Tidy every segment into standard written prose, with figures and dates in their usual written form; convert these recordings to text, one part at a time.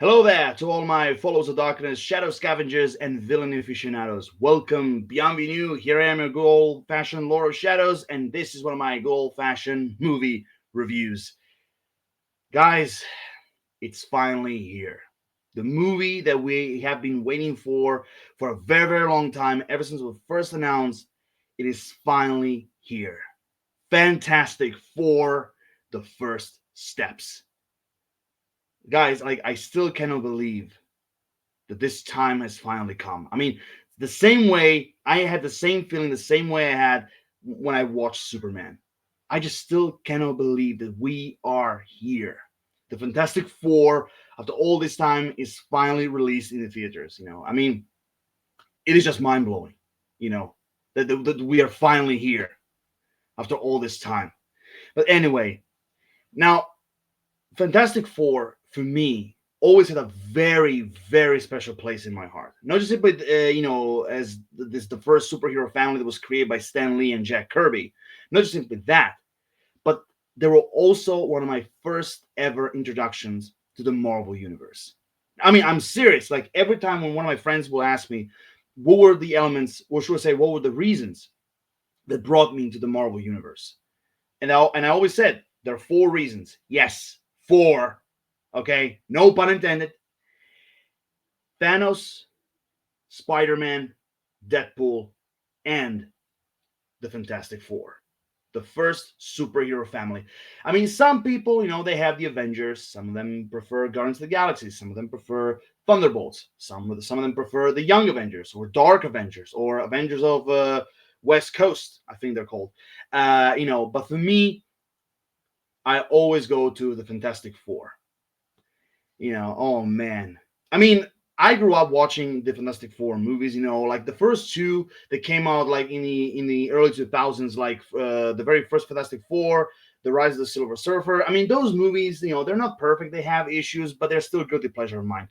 Hello there to all my followers of darkness, shadow scavengers, and villain aficionados. Welcome, bienvenue. Here I am, your good old-fashioned Lord of Shadows, and this is one of my good old-fashioned movie reviews. Guys, it's finally here. The movie that we have been waiting for a very, very long time, ever since it was first announced, it is finally here. Fantastic Four, the first steps. Guys, like I still cannot believe that this time has finally come. I mean, the same way I had the same feeling, the same way I had when I watched Superman. I just still cannot believe that we are here. The Fantastic Four, after all this time, is finally released in the theaters. I mean, it is just mind blowing. You know, that we are finally here after all this time. But anyway, now Fantastic Four for me always had a very, very special place in my heart. Not just simply, as this the first superhero family that was created by Stan Lee and Jack Kirby. Not just simply that, but they were also one of my first ever introductions to the Marvel universe. I mean, I'm serious. Like every time when one of my friends will ask me, what were the elements, or should I say, what were the reasons that brought me into the Marvel universe? And I always said there are four reasons. Yes, four. Okay, no pun intended. Thanos, Spider-Man, Deadpool, and the Fantastic Four. The first superhero family. I mean, some people, they have the Avengers. Some of them prefer Guardians of the Galaxy. Some of them prefer Thunderbolts. Some of them prefer the Young Avengers or Dark Avengers or Avengers of West Coast. I think they're called. But for me, I always go to the Fantastic Four. Oh man. I mean, I grew up watching the Fantastic Four movies. Like the first two that came out like in the early 2000s, like the very first Fantastic Four, The Rise of the Silver Surfer. I mean, those movies, they're not perfect. They have issues, but they're still a guilty pleasure of mine.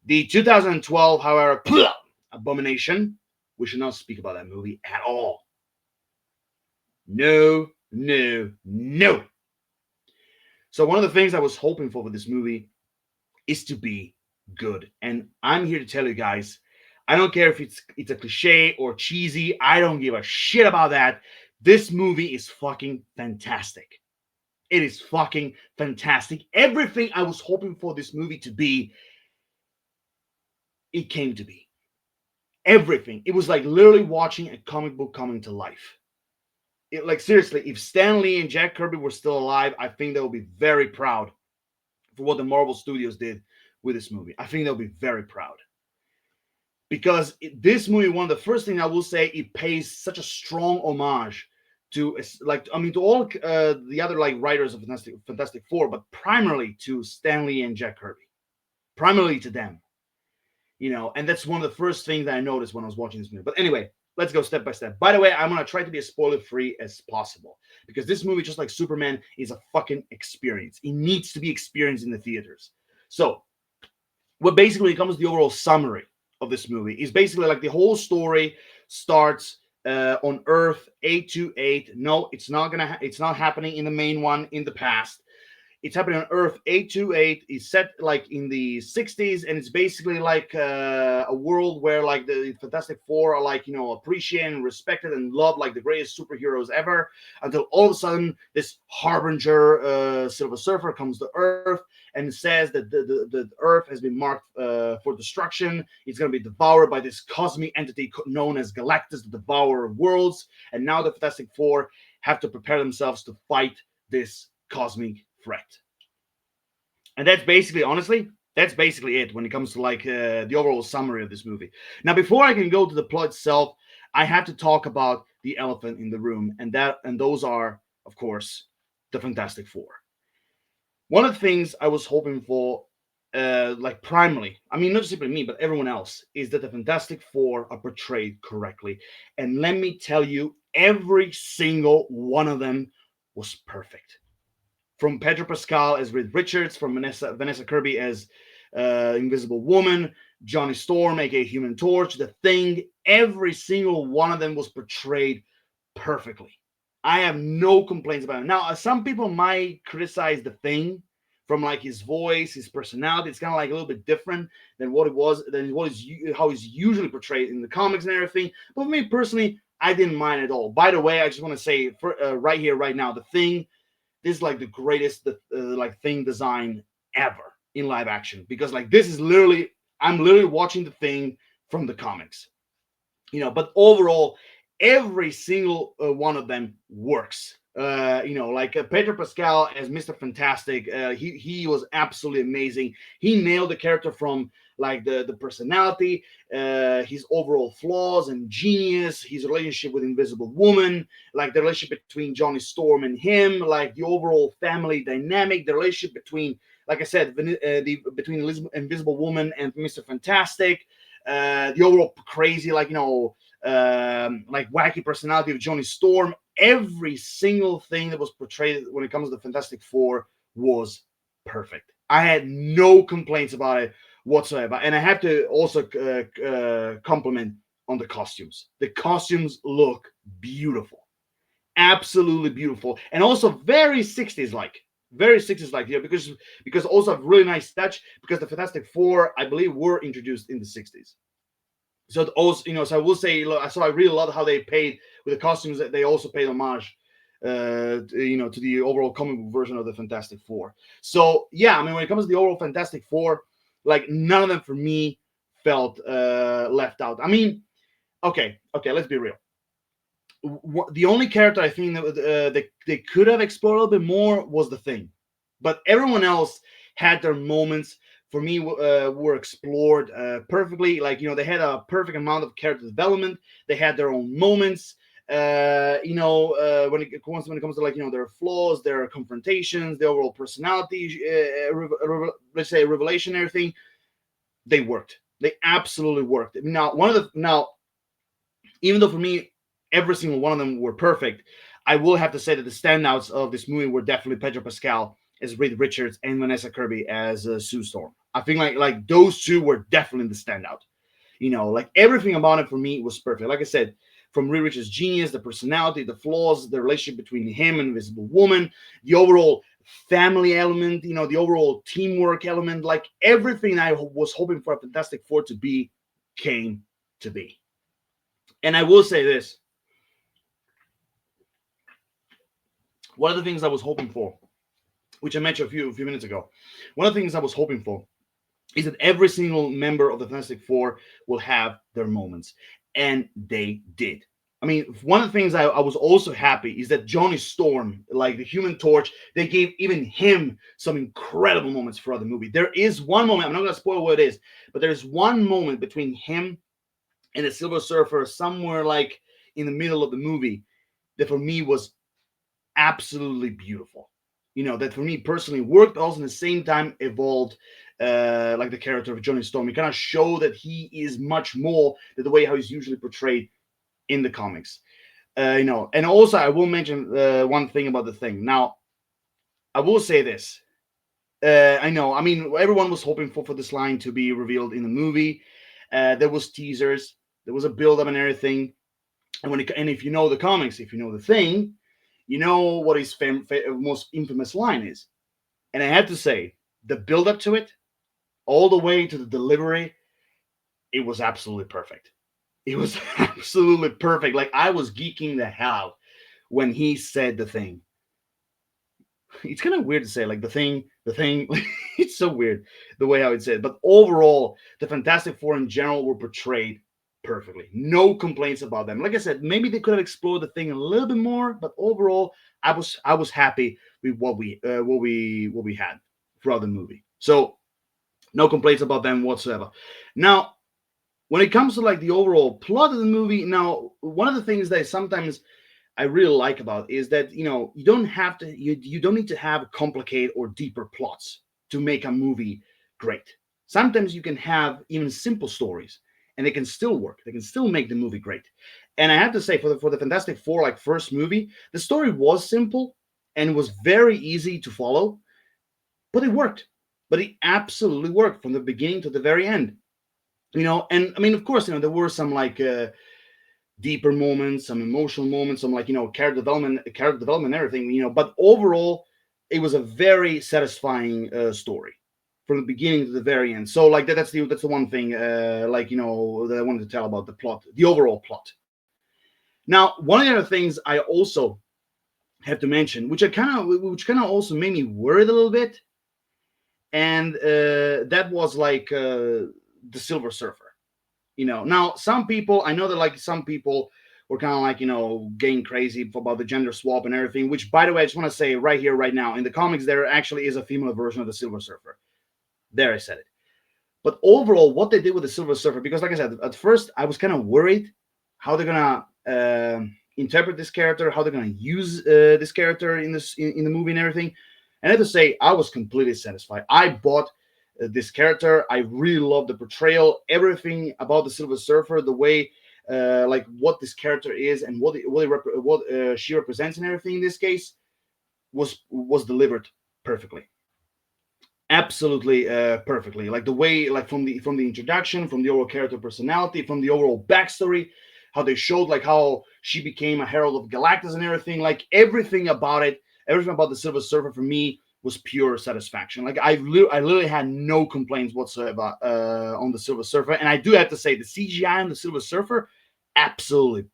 The 2012, however, Abomination. We should not speak about that movie at all. No, no, no. So one of the things I was hoping for with this movie is to be good. And I'm here to tell you guys, I don't care if it's a cliche or cheesy. I don't give a shit about that. This movie is fucking fantastic. It is fucking fantastic. Everything I was hoping for this movie to be, it came to be. Everything. It was like literally watching a comic book coming to life. Like seriously, if Stan Lee and Jack Kirby were still alive, I think they would be very proud for what the Marvel Studios did with this movie. I think they'll be very proud because this movie, one of the first things I will say, it pays such a strong homage to, like, I mean, to all the other like writers of Fantastic Four, but primarily to Stan Lee and Jack Kirby, primarily to them. And that's one of the first things that I noticed when I was watching this movie. But anyway, let's go step by step. By the way, I'm gonna try to be as spoiler free as possible because this movie, just like Superman, is a fucking experience. It needs to be experienced in the theaters. So, what basically comes to the overall summary of this movie is basically like the whole story starts on Earth 828. No, it's not happening in the main one in the past. It's happening on Earth 828. It's set like in the 60s, and it's basically like a world where like the Fantastic Four are like, appreciated and respected and loved like the greatest superheroes ever, until all of a sudden this harbinger, Silver Surfer, comes to Earth and says that the Earth has been marked for destruction. It's going to be devoured by this cosmic entity known as Galactus, the devourer of worlds. And now the Fantastic Four have to prepare themselves to fight this cosmic threat. And that's basically, honestly, that's basically it when it comes to like the overall summary of this movie. Now, before I can go to the plot itself, I have to talk about the elephant in the room, and those are, of course, the Fantastic Four. One of the things I was hoping for, like primarily, I mean, not simply me, but everyone else, is that the Fantastic Four are portrayed correctly. And let me tell you, every single one of them was perfect. From Pedro Pascal as Reed Richards, from Vanessa Kirby as Invisible Woman, Johnny Storm, aka Human Torch, The Thing, every single one of them was portrayed perfectly. I have no complaints about it. Now, some people might criticize The Thing from like his voice, his personality. It's kind of like a little bit different than what is how he's usually portrayed in the comics and everything. But for me personally, I didn't mind at all. By the way, I just want to say right here, right now, the Thing. This is like the greatest like Thing design ever in live action, because like this is literally, I'm literally watching the Thing from the comics. But overall, every single one of them works. Like Pedro Pascal as Mr. Fantastic, he was absolutely amazing. He nailed the character from like the personality, his overall flaws and genius, his relationship with Invisible Woman, like the relationship between Johnny Storm and him, like the overall family dynamic, the relationship between, like I said, between Invisible Woman and Mr. Fantastic, the overall crazy, like wacky personality of Johnny Storm. Every single thing that was portrayed when it comes to the Fantastic Four was perfect. I had no complaints about it whatsoever. And I have to also compliment on the costumes. The costumes look beautiful, absolutely beautiful, and also very 60s like. Very 60s like, because also a really nice touch, because the Fantastic Four, I believe, were introduced in the 60s. So also, so I will say, so I really love how they paid with the costumes, that they also paid homage, to the overall comic book version of the Fantastic Four. So yeah, I mean, when it comes to the overall Fantastic Four, like none of them for me felt left out. I mean, okay, let's be real. The only character I think that they could have explored a little bit more was the Thing, but everyone else had their moments. For me, were explored perfectly. Like, they had a perfect amount of character development. They had their own moments. When it comes to, like, their flaws, their confrontations, their overall personality, let's say revelation, everything, they worked. They absolutely worked. Now, even though for me every single one of them were perfect, I will have to say that the standouts of this movie were definitely Pedro Pascal as Reed Richards and Vanessa Kirby as Sue Storm. I think like those two were definitely the standout. Like everything about it for me was perfect. Like I said, from Reed Richards' genius, the personality, the flaws, the relationship between him and Invisible Woman, the overall family element, the overall teamwork element, like everything I was hoping for a Fantastic Four to be came to be. And I will say this. One of the things I was hoping for, which I mentioned a few minutes ago, one of the things I was hoping for is that every single member of the Fantastic Four will have their moments. And they did. I mean, one of the things I was also happy is that Johnny Storm, like the Human Torch, they gave even him some incredible moments throughout the movie. There is one moment, I'm not going to spoil what it is, but there's one moment between him and the Silver Surfer somewhere like in the middle of the movie that for me was absolutely beautiful. That for me personally worked, also in the same time evolved like the character of Johnny Storm. He kind of show that he is much more than the way how he's usually portrayed in the comics. And also I will mention one thing about the Thing. Now, I will say this. I know, I mean, everyone was hoping for this line to be revealed in the movie. There was teasers, there was a build-up and everything. And if you know the comics, if you know the Thing, you know what his most infamous line is. And I have to say, the build-up to it, all the way to the delivery, it was absolutely perfect. It was absolutely perfect. Like, I was geeking the hell out when he said the Thing. It's kind of weird to say, like, the thing. It's so weird the way how it said. But overall, the Fantastic Four in general were portrayed perfectly. No complaints about them. Like I said, maybe they could have explored the Thing a little bit more, but overall, I was happy with what we had throughout the movie. So no complaints about them whatsoever. Now, when it comes to like the overall plot of the movie, now one of the things that sometimes I really like about is that you don't have to you don't need to have complicated or deeper plots to make a movie great. Sometimes you can have even simple stories and they can still work. They can still make the movie great. And I have to say, for the Fantastic Four like first movie, the story was simple and it was very easy to follow, but it worked. But it absolutely worked from the beginning to the very end. And I mean, of course, there were some like deeper moments, some emotional moments, some like character development, everything. But overall, it was a very satisfying story from the beginning to the very end. So like that's the one thing like that I wanted to tell about the plot, the overall plot. Now, one of the other things I also have to mention, which kind of also made me worried a little bit, and that was like the Silver Surfer. Now some people, I know that like some people were kind of like getting crazy about the gender swap and everything. Which, by the way, I just want to say right here, right now, in the comics, there actually is a female version of the Silver Surfer. There, I said it. But overall, what they did with the Silver Surfer, because like I said, at first I was kind of worried how they're gonna interpret this character, how they're gonna use this character in the movie and everything. And I have to say, I was completely satisfied. I bought this character. I really loved the portrayal, everything about the Silver Surfer, the way, like what this character is and what she represents and everything. In this case, was delivered perfectly, absolutely perfectly. Like the way, like from the introduction, from the overall character personality, from the overall backstory, how they showed like how she became a herald of Galactus and everything. Like everything about it, everything about the Silver Surfer for me was pure satisfaction. Like I literally had no complaints whatsoever on the Silver Surfer. And I do have to say, the CGI on the Silver Surfer, absolutely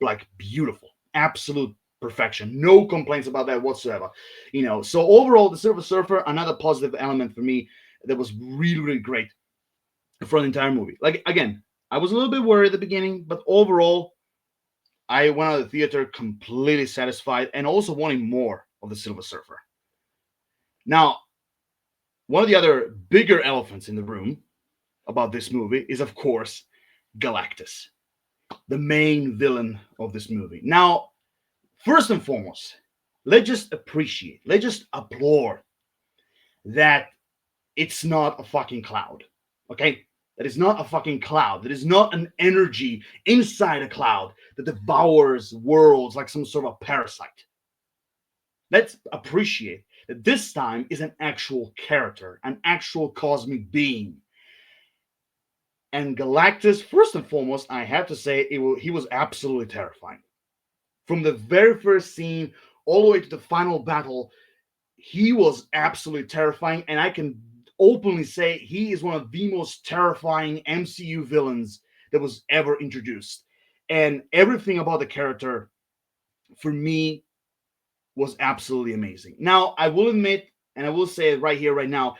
like beautiful, absolute perfection. No complaints about that whatsoever. So overall, the Silver Surfer, another positive element for me that was really, really great for the entire movie. Like again, I was a little bit worried at the beginning, but overall, I went out of the theater completely satisfied and also wanting more of the Silver Surfer. Now, one of the other bigger elephants in the room about this movie is, of course, Galactus, the main villain of this movie. Now, first and foremost, let's just applaud that it's not a fucking cloud. Okay? That is not a fucking cloud. That is not an energy inside a cloud that devours worlds like some sort of parasite. Let's appreciate that this time is an actual character, an actual cosmic being. And Galactus, first and foremost, I have to say, he was absolutely terrifying. From the very first scene all the way to the final battle, he was absolutely terrifying. And I can openly say he is one of the most terrifying MCU villains that was ever introduced. And everything about the character, for me, was absolutely amazing. Now, I will admit, and I will say it right here, right now,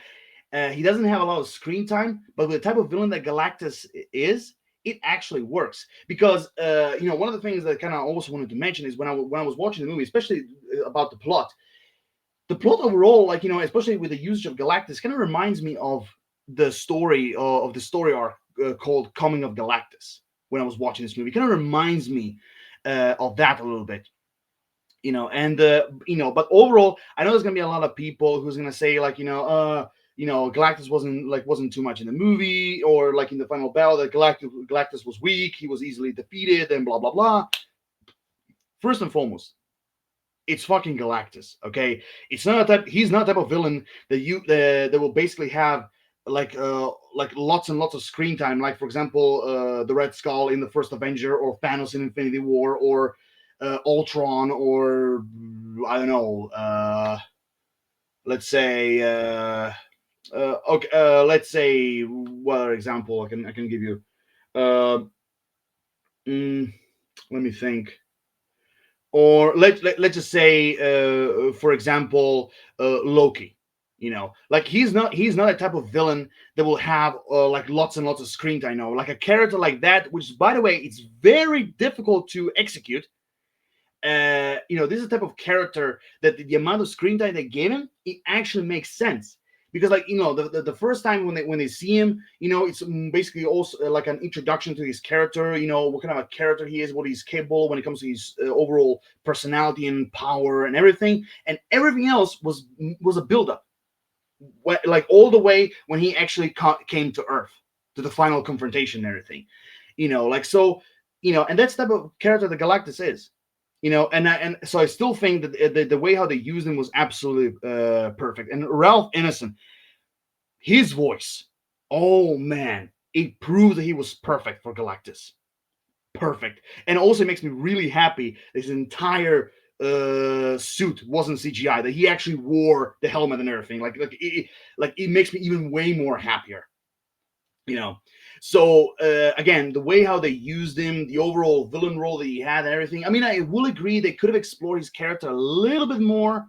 he doesn't have a lot of screen time, but with the type of villain that Galactus is, it actually works. Because one of the things that I kind of also wanted to mention is when I was watching the movie, especially about the plot. The plot overall, like especially with the usage of Galactus, kind of reminds me of the story of the story arc called Coming of Galactus. When I was watching this movie, it kind of reminds me of that a little bit. But overall, I know there's gonna be a lot of people who's gonna say like, Galactus wasn't too much in the movie, or like in the final battle that Galactus was weak, he was easily defeated, and blah blah blah. First and foremost, it's fucking Galactus, okay? It's not a type. He's not the type of villain that will basically have like lots and lots of screen time. Like for example, the Red Skull in the first Avenger, or Thanos in Infinity War, or Ultron, or I don't know. Let's say okay. Let's say what other example I can give you. Uh, mm, Let me think. Or let's just say, for example, Loki. Like he's not a type of villain that will have like lots and lots of screen time. Like a character like that, which by the way, it's very difficult to execute. This is a type of character that the amount of screen time they gave him, it actually makes sense. Because like the first time when they see him, it's basically also like an introduction to his character. What kind of a character he is, what he's capable when it comes to his overall personality and power and everything. And everything else was a build-up, like all the way when he actually came to Earth, to the final confrontation and everything. Like so, and that's the type of character the Galactus is. And so I still think that the way how they used him was absolutely perfect. And Ralph Ineson, his voice, oh man, it proves that he was perfect for Galactus. Perfect. And also makes me really happy his entire suit wasn't CGI, that he actually wore the helmet and everything. Like it makes me even way more happier, you know. So again, the way how they used him, the overall villain role that he had and everything, I mean, I will agree they could have explored his character a little bit more,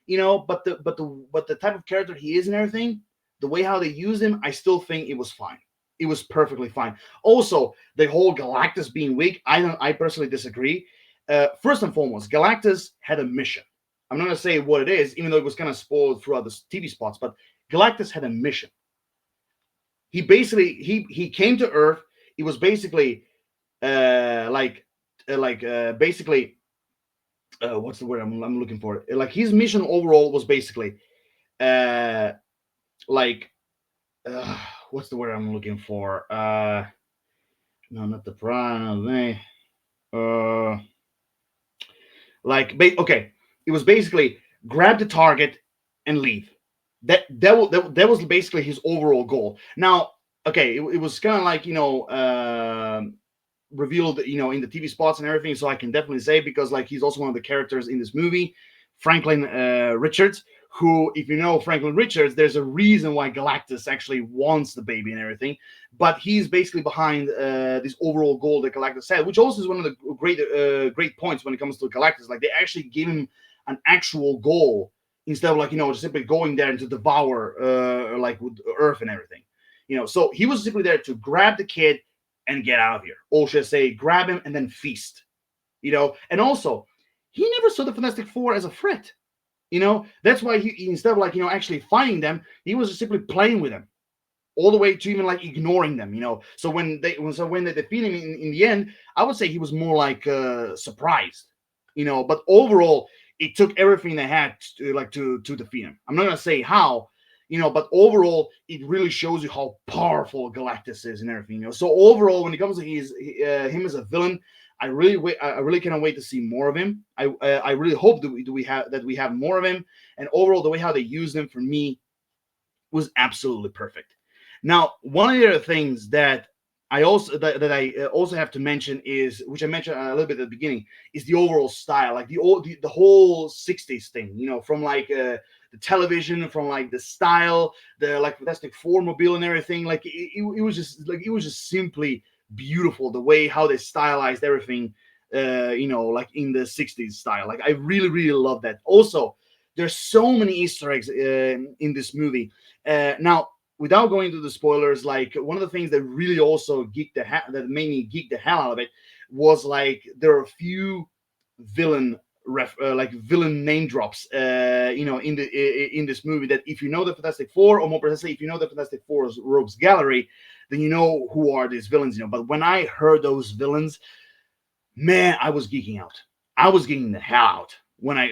you know, but the type of character he is and everything, the way how they used him, I still think it was fine. It was perfectly fine. Also, the whole Galactus being weak, I personally disagree. First and foremost, Galactus had a mission. I'm not gonna say what it is, even though it was kind of spoiled throughout the TV spots, but Galactus had a mission. He basically he came to Earth. He was basically basically what's the word I'm looking for? Like his mission overall was basically uh like uh, what's the word I'm looking for? No, not the prime. Uh, okay, it was basically grab the target and leave. That was basically his overall goal. Now, okay, it was kind of like, revealed, in the TV spots and everything. So I can definitely say, because like he's also one of the characters in this movie, Franklin Richards. Who, if you know Franklin Richards, there's a reason why Galactus actually wants the baby and everything. But he's basically behind this overall goal that Galactus had, which also is one of the great points when it comes to Galactus. Like they actually give him an actual goal instead of, like, just simply going there and to devour like with Earth and everything. So he was simply there to grab the kid and get out of here. Or should I say, grab him and then feast. And also, he never saw the Fantastic Four as a threat. That's why he instead of, like, actually fighting them, he was just simply playing with them, all the way to even like ignoring them. So when they defeat him in the end, I would say he was more like surprised. But overall, it took everything they had to defeat him. I'm not gonna say how, but overall, it really shows you how powerful Galactus is and everything. So overall, when it comes to him as a villain, I really cannot wait to see more of him. I really hope that we have more of him. And overall, the way how they use him, for me, was absolutely perfect. Now, one of the other things that I also have to mention is, which I mentioned a little bit at the beginning, is the overall style, like the whole '60s thing. From like the television, from like the style, the like Fantastic Four mobile and everything. Like it was just simply beautiful, the way how they stylized everything. Like in the '60s style. Like I really really love that. Also, there's so many Easter eggs in this movie. Now, without going into the spoilers, like one of the things that really also that made me geek the hell out of it was, like, there are a few villain villain name drops, in this movie, that if you know the Fantastic Four, or more precisely, if you know the Fantastic Four's Rogues Gallery, then you know who are these villains. But when I heard those villains, man, I was geeking out. I was geeking the hell out when I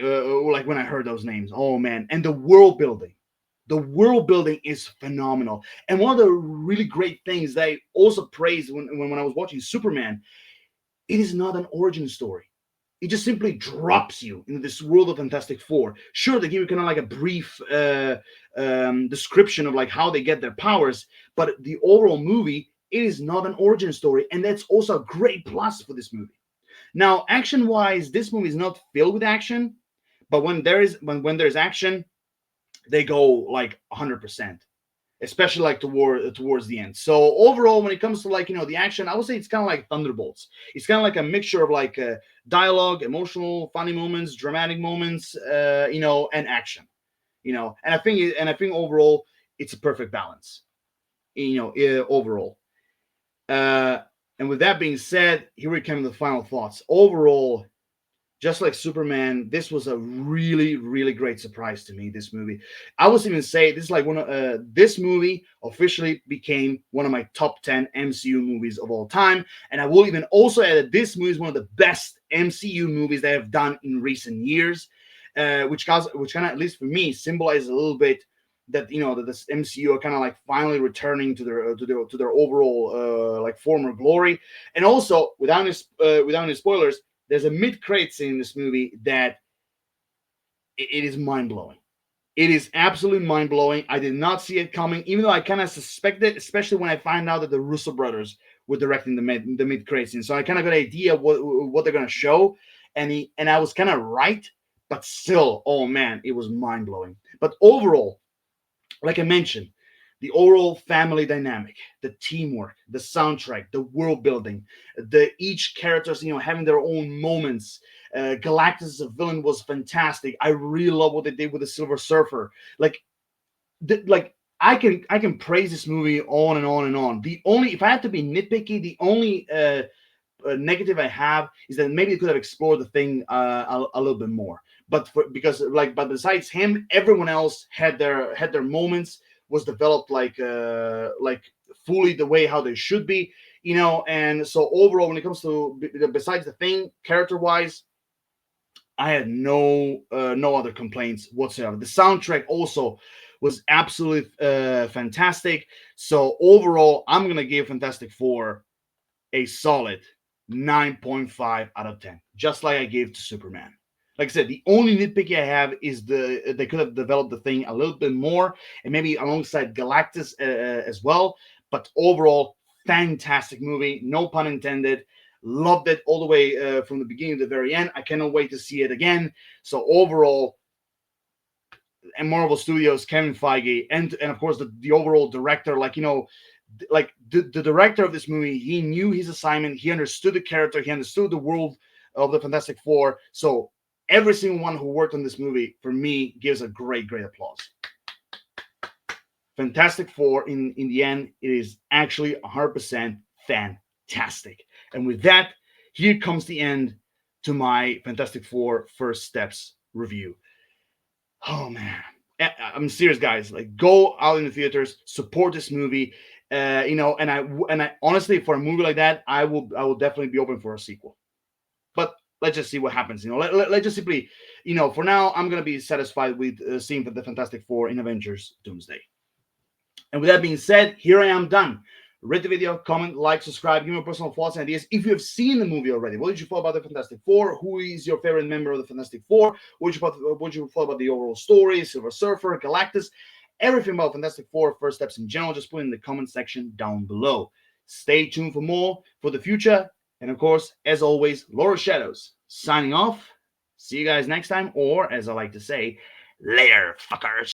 heard those names. Oh man, and the world building. The world building is phenomenal. And one of the really great things that I also praised when I was watching Superman, it is not an origin story. It just simply drops you into this world of Fantastic Four. Sure, they give you kind of like a brief description of like how they get their powers, but the overall movie, it is not an origin story, and that's also a great plus for this movie. Now, action-wise, this movie is not filled with action, but when there's action, they go like 100%, especially like towards the end. So overall, when it comes to, like, the action, I would say it's kind of like Thunderbolts. It's kind of like a mixture of like dialogue, emotional, funny moments, dramatic moments, and action. And I think overall, it's a perfect balance. Overall. Uh, and with that being said, here we come to the final thoughts. Overall, just like Superman, this was a really, really great surprise to me. This movie, I would even say, this is like this movie officially became one of my top 10 MCU movies of all time, and I will even also add that this movie is one of the best MCU movies they have done in recent years, which kind of, at least for me, symbolizes a little bit that that this MCU are kind of like finally returning to their overall like former glory. And also, without any spoilers, there's a mid-credit scene in this movie that it is mind-blowing. It is absolutely mind-blowing. I did not see it coming, even though I kind of suspected, especially when I find out that the Russo brothers were directing the mid-credit scene. So I kind of got an idea what they're going to show. and I was kind of right, but still, oh man, it was mind blowing. But overall, like I mentioned, the overall family dynamic, the teamwork, the soundtrack, the world building, the each characters having their own moments. Galactus as a villain was fantastic. I really love what they did with the Silver Surfer. Like, like I can praise this movie on and on and on. The only, if I have to be nitpicky, the only negative I have is that maybe they could have explored the thing a little bit more. But besides him, everyone else had their moments, was developed like fully the way how they should be, And so overall, when it comes to besides the thing, character wise, I had no other complaints whatsoever. The soundtrack also was absolutely fantastic. So overall, I'm gonna give Fantastic Four a solid 9.5 out of 10, just like I gave to Superman. Like I said, the only nitpicky I have is they could have developed the thing a little bit more, and maybe alongside Galactus as well. But overall, fantastic movie, no pun intended. Loved it all the way from the beginning to the very end. I cannot wait to see it again. So overall, and Marvel Studios, Kevin Feige, and of course the overall director, like the director of this movie, he knew his assignment, he understood the character, he understood the world of the Fantastic Four. So every single one who worked on this movie, for me, gives a great applause. Fantastic Four, in the end, it is actually 100% fantastic. And with that, here comes the end to my Fantastic Four First Steps review. Oh man, I'm serious, guys. Like, go out in the theaters, support this movie. And I honestly, for a movie like that, I will definitely be open for a sequel. But let's just see what happens. Let's just simply, for now, I'm gonna be satisfied with seeing the Fantastic Four in Avengers Doomsday. And with that being said, here I am done. Rate the video, comment, like, subscribe, give me your personal thoughts and ideas. If you have seen the movie already, what did you feel about the Fantastic Four? Who is your favorite member of the Fantastic Four? What did you feel about the overall story, Silver Surfer, Galactus? Everything about Fantastic Four First Steps in general, just put it in the comment section down below. Stay tuned for more for the future. And of course, as always, Lord of Shadows signing off. See you guys next time, or as I like to say, later, fuckers.